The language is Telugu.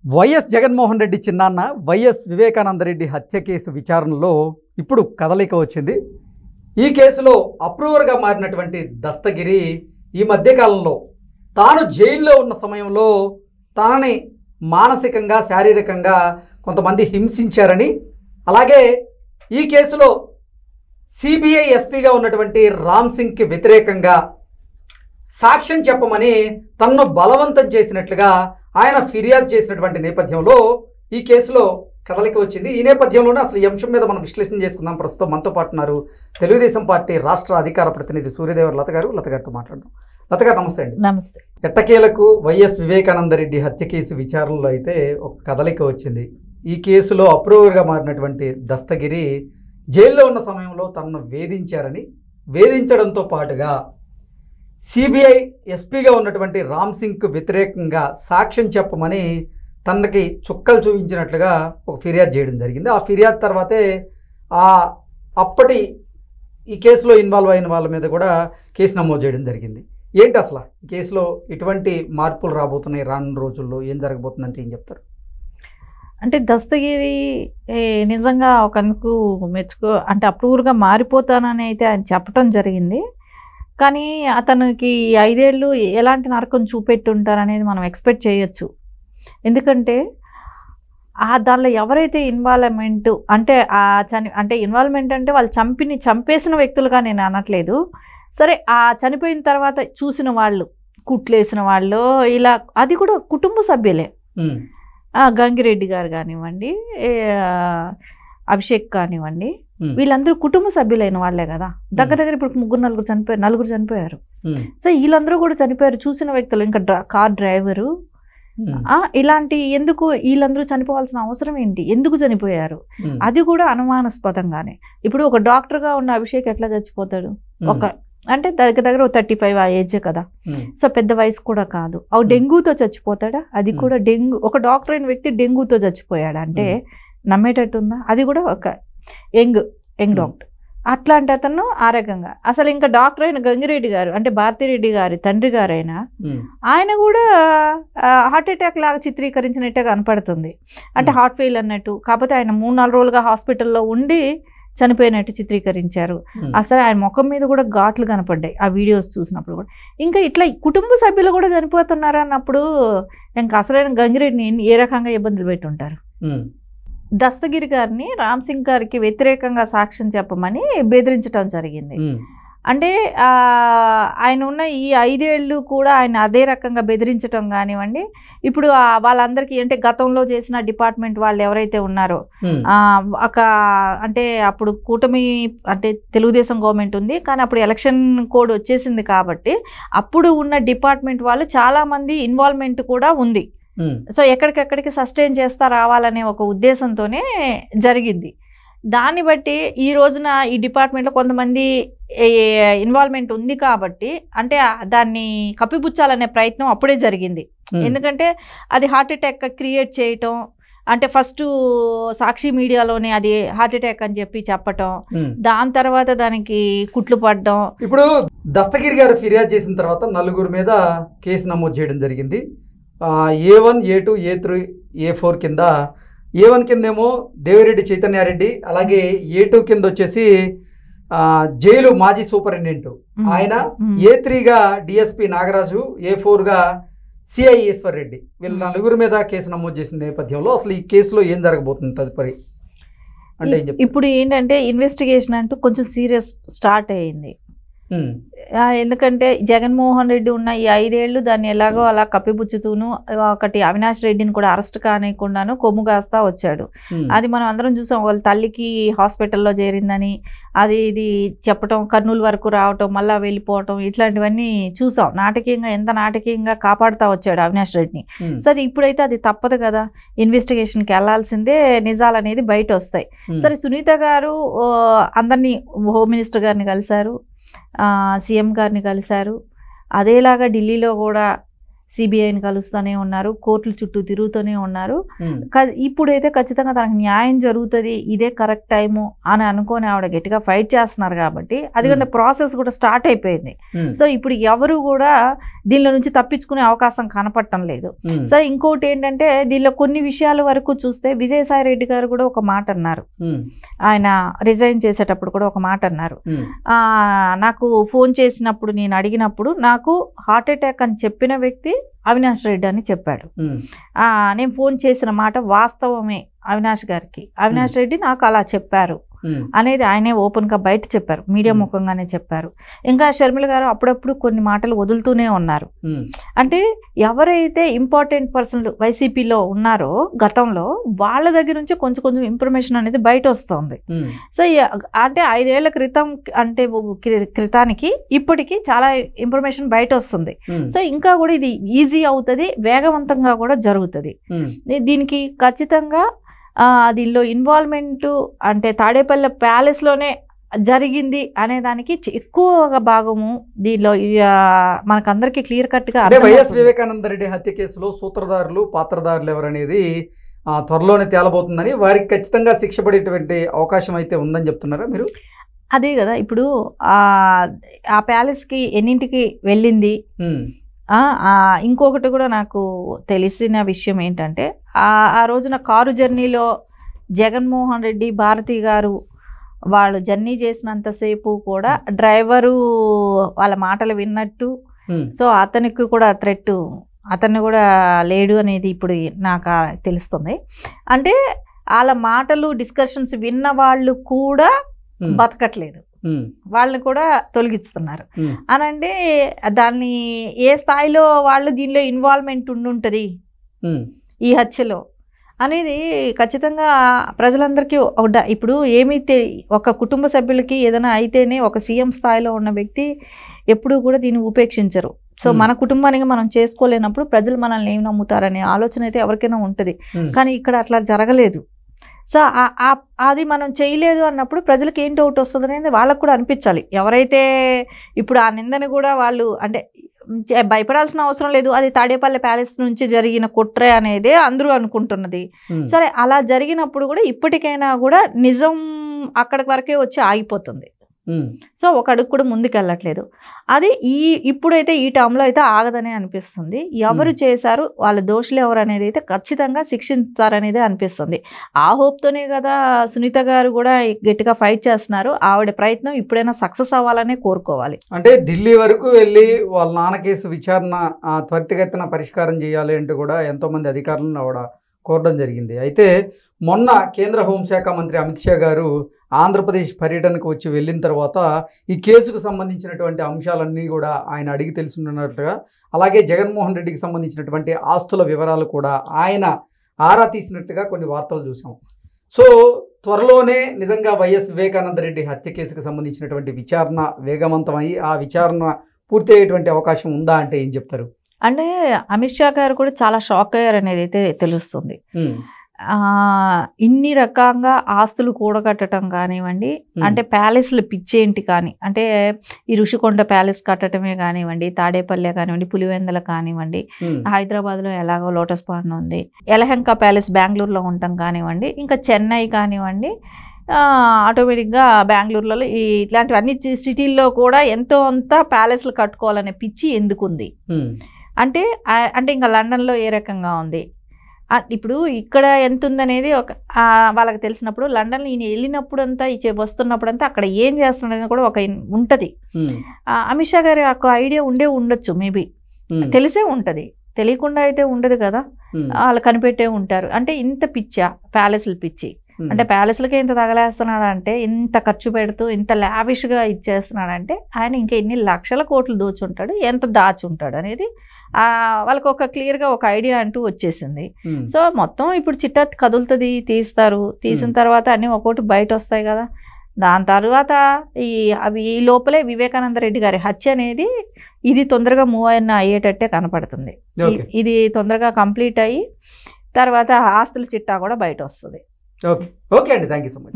వైఎస్ జగన్మోహన్ రెడ్డి చిన్నాన్న వైఎస్ వివేకానంద రెడ్డి హత్య కేసు విచారణలో ఇప్పుడు కదలిక వచ్చింది. ఈ కేసులో అప్రూవర్గా మారినటువంటి దస్తగిరి ఈ మధ్యకాలంలో తాను జైల్లో ఉన్న సమయంలో తనని మానసికంగా శారీరకంగా కొంతమంది హింసించారని, అలాగే ఈ కేసులో సిబిఐ ఎస్పీగా ఉన్నటువంటి రామ్ సింగ్కి వ్యతిరేకంగా సాక్ష్యం చెప్పమని తన్ను బలవంతం చేసినట్లుగా ఆయన ఫిర్యాదు చేసినటువంటి నేపథ్యంలో ఈ కేసులో కదలిక వచ్చింది. ఈ నేపథ్యంలోనే అసలు ఈ అంశం మీద మనం విశ్లేషణ చేసుకుందాం. ప్రస్తుతం మనతో పాటు ఉన్నారు తెలుగుదేశం పార్టీ రాష్ట్ర అధికార ప్రతినిధి సూర్యదేవర్ లత గారు. లత గారితో మాట్లాడదాం. లత గారు నమస్తే అండి. నమస్తే. ఎట్టకేలకు వైఎస్ వివేకానంద రెడ్డి హత్య కేసు విచారణలో అయితే ఒక కదలిక వచ్చింది. ఈ కేసులో అప్రూవర్గా మారినటువంటి దస్తగిరి జైల్లో ఉన్న సమయంలో తనను వేధించడంతో పాటుగా సిబిఐ ఎస్పీగా ఉన్నటువంటి రామ్ సింగ్కు వ్యతిరేకంగా సాక్ష్యం చెప్పమని తనకి చుక్కలు చూపించినట్లుగా ఒక ఫిర్యాదు చేయడం జరిగింది. ఆ ఫిర్యాదు తర్వాతే అప్పటి ఈ కేసులో ఇన్వాల్వ్ అయిన వాళ్ళ మీద కూడా కేసు నమోదు చేయడం జరిగింది. ఏంటి అసలు ఈ కేసులో ఎటువంటి మార్పులు రాబోతున్నాయి, రానున్న రోజుల్లో ఏం జరగబోతుందంటే ఏం చెప్తారు? అంటే దస్తగిరి నిజంగా ఒకందుకు అంటే అప్రూవర్గా మారిపోతానని అయితే ఆయన చెప్పడం జరిగింది. కానీ అతనికి 5 ఏళ్ళు ఎలాంటి నరకం చూపెట్టుంటారనేది మనం ఎక్స్పెక్ట్ చేయొచ్చు. ఎందుకంటే దానిలో ఎవరైతే ఇన్వాల్వ్మెంట్ అంటే ఇన్వాల్వ్మెంట్ అంటే వాళ్ళు చంపేసిన వ్యక్తులుగా నేను అనట్లేదు. సరే, చనిపోయిన తర్వాత చూసిన వాళ్ళు, కుట్లేసిన వాళ్ళు, ఇలా అది కూడా కుటుంబ సభ్యులే. గంగిరెడ్డి గారు కానివ్వండి, అభిషేక్ కానివ్వండి, వీళ్ళందరూ కుటుంబ సభ్యులైన వాళ్ళే కదా. దగ్గర ఇప్పుడు 3-4 నలుగురు చనిపోయారు. సో వీళ్ళందరూ కూడా చనిపోయారు, చూసిన వ్యక్తులు. ఇంకా కార్ డ్రైవరు, ఇలాంటి ఎందుకు వీళ్ళందరూ చనిపోవాల్సిన అవసరం ఏంటి? ఎందుకు చనిపోయారు? అది కూడా అనుమానాస్పదంగానే. ఇప్పుడు ఒక డాక్టర్గా ఉన్న అభిషేక్ ఎట్లా చచ్చిపోతాడు? అంటే దగ్గర 35 ఆ ఏజే కదా. సో పెద్ద వయసు కూడా కాదు. డెంగ్యూతో చచ్చిపోతాడా? అది కూడా ఒక డాక్టర్ అయిన వ్యక్తి డెంగ్యూతో చచ్చిపోయాడు అంటే నమ్మేటట్టుందా? అది కూడా ఒక యంగ్ డాక్టర్. అట్లాంటి అతను ఆ రకంగా అసలు ఇంకా డాక్టర్ అయిన గంగిరెడ్డి గారు అంటే భారతిరెడ్డి గారి తండ్రి గారైనా ఆయన కూడా హార్ట్ అటాక్ లాగా చిత్రీకరించినట్టే కనపడుతుంది. అంటే హార్ట్ ఫెయిల్ అన్నట్టు. కాకపోతే ఆయన 3-4 రోజులుగా హాస్పిటల్లో ఉండి చనిపోయినట్టు చిత్రీకరించారు. అసలు ఆయన ముఖం మీద కూడా ఘాట్లు కనపడ్డాయి ఆ వీడియోస్ చూసినప్పుడు కూడా. ఇంకా ఇట్లా కుటుంబ సభ్యులు కూడా చనిపోతున్నారు అన్నప్పుడు ఇంకా అసలైన గంగిరెడ్డిని ఏ రకంగా ఇబ్బందులు పెట్టుంటారు? దస్తగిరి గారిని రామ్ సింగ్ గారికి వ్యతిరేకంగా సాక్ష్యం చెప్పమని బెదిరించడం జరిగింది. అంటే ఆయన ఉన్న ఈ 5 ఏళ్ళు కూడా ఆయన అదే రకంగా బెదిరించడం కానివ్వండి. ఇప్పుడు వాళ్ళందరికీ అంటే గతంలో చేసిన డిపార్ట్మెంట్ వాళ్ళు ఎవరైతే ఉన్నారో అంటే అప్పుడు కూటమి అంటే తెలుగుదేశం గవర్నమెంట్ ఉంది, కానీ అప్పుడు ఎలక్షన్ కోడ్ వచ్చేసింది కాబట్టి అప్పుడు ఉన్న డిపార్ట్మెంట్ వాళ్ళు చాలామంది ఇన్వాల్వ్మెంట్ కూడా ఉంది. సో ఎక్కడికెక్కడికి సస్టైన్ చేస్తా రావాలనే ఒక ఉద్దేశంతోనే జరిగింది. దాన్ని బట్టి ఈ రోజున ఈ డిపార్ట్మెంట్లో కొంతమంది ఇన్వాల్వ్మెంట్ ఉంది కాబట్టి అంటే దాన్ని కప్పిపుచ్చాలనే ప్రయత్నం అప్పుడే జరిగింది. ఎందుకంటే అది హార్ట్ అటాక్ క్రియేట్ చేయటం, అంటే ఫస్ట్ సాక్షి మీడియాలోనే అది హార్ట్ అటాక్ అని చెప్పటం, దాని తర్వాత దానికి కుట్లు పడడం. ఇప్పుడు దస్తగిరి గారు ఫిర్యాదు చేసిన తర్వాత 4 మీద కేసు నమోదు చేయడం జరిగింది. A1, A2, A3, A4 కింద. A1 కిందేమో దేవిరెడ్డి చైతన్యారెడ్డి, అలాగే A2 కింద వచ్చేసి జైలు మాజీ సూపరింటెండెంట్ ఆయన, A3గా డిఎస్పీ నాగరాజు, A4గా సిఐ ఈశ్వర్ రెడ్డి. వీళ్ళ 4 మీద కేసు నమోదు చేసిన నేపథ్యంలో అసలు ఈ కేసులో ఏం జరగబోతుంది తదుపరి అంటే ఇప్పుడు ఏంటంటే ఇన్వెస్టిగేషన్ అంటూ కొంచెం సీరియస్ స్టార్ట్ అయ్యింది. ఎందుకంటే జగన్మోహన్ రెడ్డి ఉన్న ఈ 5 ఏళ్ళు దాన్ని ఎలాగో అలా కప్పిపుచ్చుతూను ఒకటి అవినాష్ రెడ్డిని కూడా అరెస్ట్ కానికుండాను కొమ్ము కాస్తా వచ్చాడు. అది మనం అందరం చూసాం. వాళ్ళ తల్లికి హాస్పిటల్లో చేరిందని అది ఇది చెప్పటం, కర్నూలు వరకు రావటం, మళ్ళీ వెళ్ళిపోవటం, ఇట్లాంటివన్నీ చూసాం. ఎంత నాటకీయంగా కాపాడుతూ వచ్చాడు అవినాష్ రెడ్డిని. సరే, ఇప్పుడైతే అది తప్పదు కదా, ఇన్వెస్టిగేషన్కి వెళ్లాల్సిందే, నిజాలు అనేది బయట వస్తాయి. సరే, సునీత గారు అందరినీ హోమ్ మినిస్టర్ గారిని కలిశారు, సీఎం గారిని కలిశారు. అదేలాగా ఢిల్లీలో కూడా సిబిఐని కలుస్తూనే ఉన్నారు, కోర్టుల చుట్టూ తిరుగుతూనే ఉన్నారు. ఉమ్, ఇప్పుడైతే ఖచ్చితంగా తనకు న్యాయం జరుగుతుంది, ఇదే కరెక్ట్ టైము అని అనుకొని ఆవిడ గట్టిగా ఫైట్ చేస్తున్నారు కాబట్టి అదికంటే ప్రాసెస్ కూడా స్టార్ట్ అయిపోయింది. ఉమ్, సో ఇప్పుడు ఎవరు కూడా దీనిలో నుంచి తప్పించుకునే అవకాశం కనపడటం లేదు. ఉమ్, సో ఇంకోటి ఏంటంటే దీనిలో కొన్ని విషయాల వరకు చూస్తే విజయసాయి రెడ్డి గారు కూడా ఒక మాట అన్నారు. ఉమ్, ఆయన రిజైన్ చేసేటప్పుడు కూడా ఒక మాట అన్నారు. ఉమ్, నాకు ఫోన్ చేసినప్పుడు నేను అడిగినప్పుడు నాకు హార్ట్ అటాక్ అని చెప్పిన వ్యక్తి అవినాష్ రెడ్డి అని చెప్పాడు. ఉమ్, నేను ఫోన్ చేసిన మాట వాస్తవమే అవినాష్ గారికి. అవినాష్ రెడ్డి నాకు అలా చెప్పారు ఉమ్, అనేది ఆయనే ఓపెన్గా బయట చెప్పారు, మీడియా ముఖంగానే చెప్పారు. ఇంకా షర్మిల గారు అప్పుడప్పుడు కొన్ని మాటలు వదులుతూనే ఉన్నారు. ఉమ్, అంటే ఎవరైతే ఇంపార్టెంట్ పర్సన్లు వైసీపీలో ఉన్నారో గతంలో వాళ్ళ దగ్గర నుంచి కొంచెం కొంచెం ఇన్ఫర్మేషన్ అనేది బయట వస్తుంది. ఉమ్, సో అంటే 5 ఏళ్ల క్రితం అంటే క్రితానికి ఇప్పటికి చాలా ఇన్ఫర్మేషన్ బయట వస్తుంది. ఉమ్, సో ఇంకా కూడా ఇది ఈజీ అవుతుంది, వేగవంతంగా కూడా జరుగుతుంది. ఉమ్, దీనికి ఖచ్చితంగా దీనిలో ఇన్వాల్వ్మెంట్ అంటే తాడేపల్లి ప్యాలెస్లోనే జరిగింది అనే దానికి ఎక్కువగా భాగము దీనిలో మనకందరికీ క్లియర్ కట్గా అంటే వైఎస్ వివేకానంద రెడ్డి హత్య కేసులో సూత్రధారులు పాత్రధారులు ఎవరనేది త్వరలోనే తేలబోతుందని, వారికి ఖచ్చితంగా శిక్ష పడేటువంటి అవకాశం అయితే ఉందని చెప్తున్నారా మీరు? అదే కదా ఇప్పుడు ఆ ప్యాలెస్కి ఎన్నింటికి వెళ్ళింది. ఉమ్, ఇంకొకటి కూడా నాకు తెలిసిన విషయం ఏంటంటే ఆ రోజున కారు జర్నీలో జగన్మోహన్ రెడ్డి భారతి గారు వాళ్ళు జర్నీ చేసినంతసేపు కూడా డ్రైవరు వాళ్ళ మాటలు విన్నట్టు, ఉమ్, సో అతనికి కూడా థ్రెట్, అతన్ని కూడా లేడు అనేది ఇప్పుడు నాకు తెలుస్తుంది. అంటే వాళ్ళ మాటలు డిస్కషన్స్ విన్న వాళ్ళు కూడా బతకట్లేదు, వాళ్ళని కూడా తొలగిస్తున్నారు అనంటే దాన్ని ఏ స్థాయిలో వాళ్ళు దీనిలో ఇన్వాల్వ్మెంట్ ఉండుంటుంది ఈ హత్యలో అనేది ఖచ్చితంగా ప్రజలందరికీ ఇప్పుడు ఏమీ ఒక కుటుంబ సభ్యులకి ఏదైనా అయితేనే ఒక సీఎం స్థాయిలో ఉన్న వ్యక్తి ఎప్పుడూ కూడా దీన్ని ఉపేక్షించరు. సో మన కుటుంబానికి మనం చేసుకోలేనప్పుడు ప్రజలు మనల్ని ఏమి నమ్ముతారనే ఆలోచన అయితే ఎవరికైనా ఉంటుంది. కానీ ఇక్కడ అట్లా జరగలేదు. సో అది మనం చేయలేదు అన్నప్పుడు ప్రజలకు ఏం డౌట్ వస్తుంది అనేది వాళ్ళకు కూడా అనిపించాలి. ఎవరైతే ఇప్పుడు ఆ నిందని కూడా వాళ్ళు అంటే భయపడాల్సిన అవసరం లేదు, అది తాడేపల్లి ప్యాలెస్ నుంచి జరిగిన కుట్ర అనేదే అందరూ అనుకుంటున్నది. సరే అలా జరిగినప్పుడు కూడా ఇప్పటికైనా కూడా నిజం అక్కడి వరకే వచ్చి ఆగిపోతుంది. సో ఒక అడుగు కూడా ముందుకు వెళ్ళట్లేదు. అది ఇప్పుడైతే ఈ టర్మ్లో అయితే ఆగదనే అనిపిస్తుంది. ఎవరు చేశారు, వాళ్ళ దోషులు ఎవరు అనేది అయితే ఖచ్చితంగా శిక్షిస్తారనేదే అనిపిస్తుంది. ఆ హోప్తోనే కదా సునీత గారు కూడా గట్టిగా ఫైట్ చేస్తున్నారు. ఆవిడ ప్రయత్నం ఇప్పుడైనా సక్సెస్ అవ్వాలనే కోరుకోవాలి. అంటే ఢిల్లీ వరకు వెళ్ళి వాళ్ళ నాన్న కేసు విచారణ త్వరితగతిన పరిష్కారం చేయాలి అంటూ కూడా ఎంతోమంది అధికారులను ఆవిడ కోరడం జరిగింది. అయితే మొన్న కేంద్ర హోంశాఖ మంత్రి అమిత్ షా గారు ఆంధ్రప్రదేశ్ పర్యటనకు వచ్చి వెళ్ళిన తర్వాత ఈ కేసుకు సంబంధించినటువంటి అంశాలన్నీ కూడా ఆయన అడిగి తెలుసుకున్నట్లుగా, అలాగే జగన్మోహన్ రెడ్డికి సంబంధించినటువంటి ఆస్తుల వివరాలు కూడా ఆయన ఆరా తీసినట్లుగా కొన్ని వార్తలు చూసాం. సో త్వరలోనే నిజంగా వైఎస్ వివేకానంద రెడ్డి హత్య కేసుకు సంబంధించినటువంటి విచారణ వేగవంతమై ఆ విచారణ పూర్తి అయ్యేటువంటి అవకాశం ఉందా అంటే ఏం చెప్తారు? అంటే అమిత్ షా గారు కూడా చాలా షాక్ అయ్యారు అనేది అయితే తెలుస్తుంది. ఇన్ని రకంగా ఆస్తులు కూడగట్టడం కానివ్వండి, అంటే ప్యాలెస్లు పిచ్చేంటి కానీ, అంటే ఈ ఋషికొండ ప్యాలెస్ కట్టడమే కానివ్వండి, తాడేపల్లె కానివ్వండి, పులివెందల కానివ్వండి, హైదరాబాద్లో ఎలాగో లోటస్ పాండ్ ఉంది, యలహంక ప్యాలెస్ బెంగళూరులో ఉండటం కానివ్వండి, ఇంకా చెన్నై కానివ్వండి, ఆటోమేటిక్గా బెంగళూరులో ఇట్లాంటివన్నీ సిటీల్లో కూడా ఎంతో అంత ప్యాలెస్లు కట్టుకోవాలనే పిచ్చి ఎందుకుంది అంటే ఇంకా లండన్లో ఏ రకంగా ఉంది, ఇప్పుడు ఇక్కడ ఎంత ఉందనేది వాళ్ళకి తెలిసినప్పుడు లండన్లో ఈయన వెళ్ళినప్పుడు అంతా వస్తున్నప్పుడు అంతా అక్కడ ఏం చేస్తున్నది కూడా ఒక ఉంటుంది. అమిత్ షా గారి ఒక ఐడియా ఉండొచ్చు, మేబీ తెలిసే ఉంటుంది, తెలియకుండా అయితే ఉండదు కదా, వాళ్ళు కనిపెట్టే ఉంటారు. అంటే ఇంత పిచ్చా ప్యాలెస్లు పిచ్చి, అంటే ప్యాలెస్లకి ఇంత తగలేస్తున్నాడు అంటే, ఇంత ఖర్చు పెడుతూ ఇంత లావిష్గా ఇచ్చేస్తున్నాడంటే ఆయన ఇంకా ఎన్ని లక్షల కోట్లు దోచుంటాడు, ఎంత దాచుంటాడు అనేది వాళ్ళకి ఒక క్లియర్గా ఒక ఐడియా అంటూ వచ్చేసింది. సో మొత్తం ఇప్పుడు చిట్టా కదులుతుంది, తీసిన తర్వాత అన్నీ ఒక్కొక్కటి బయట వస్తాయి కదా. దాని తర్వాత ఈ లోపలే వివేకానంద రెడ్డి గారి హత్య అనేది ఇది తొందరగా మూవ్ అయ్యేటట్టే కనపడుతుంది. ఇది తొందరగా కంప్లీట్ అయ్యి తర్వాత ఆస్తుల చిట్టా కూడా బయట వస్తుంది. ఓకే అండి, థ్యాంక్ యూ సో మచ్.